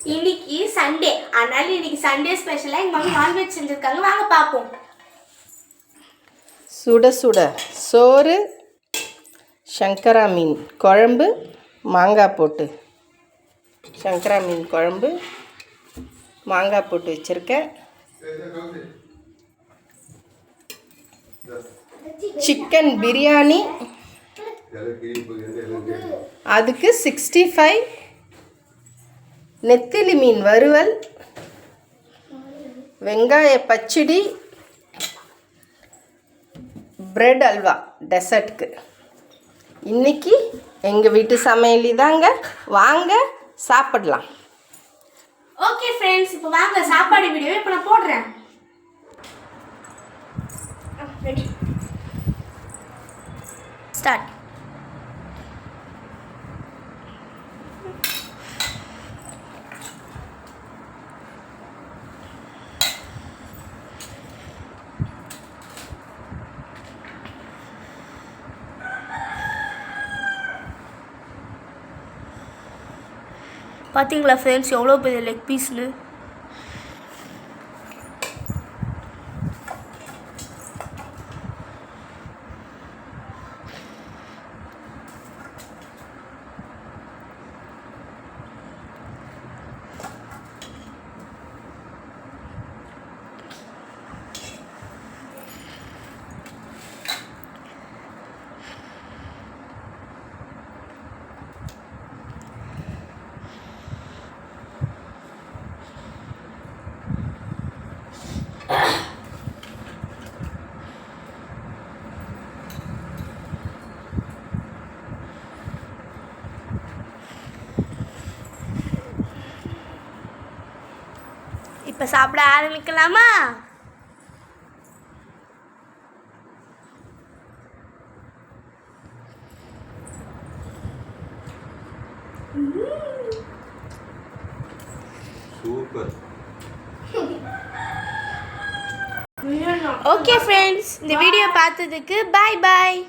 இன்னைக்கு சண்டே, அதனால இன்னைக்கு சண்டே ஸ்பெஷலாக எங்கள் மம்மி நான்வெஜ் செஞ்சுருக்காங்க. வாங்க பார்ப்போம். சுட சுட சோறு, சங்கரா மீன் குழம்பு, மாங்காய் போட்டு சங்கரா மீன் குழம்பு மாங்காய் போட்டு வச்சுருக்கேன். சிக்கன் பிரியாணி, அதுக்கு 65, நெத்திலி மீன் வறுவல், வெங்காய பச்சடி, பிரெட் அல்வா டெசர்ட்க்கு. இன்றைக்கி எங்கள் வீட்டு சமையல் தாங்க. வாங்க சாப்பிடலாம். ஓகே ஃப்ரெண்ட்ஸ், இப்போ வாங்க சாப்பாடு வீடியோ இப்போ நான் போடுறேன். Ready, start. பார்த்தீங்களா ஃப்ரெண்ட்ஸ் எவ்வளோ பெரிய லெக் பீஸ்னு. இப்போ சாப்பிட ஆரம்பிக்கலாமா? சூப்பர். ஓகே ஃப்ரெண்ட்ஸ், இந்த வீடியோ பார்த்ததுக்கு பாய் பாய்.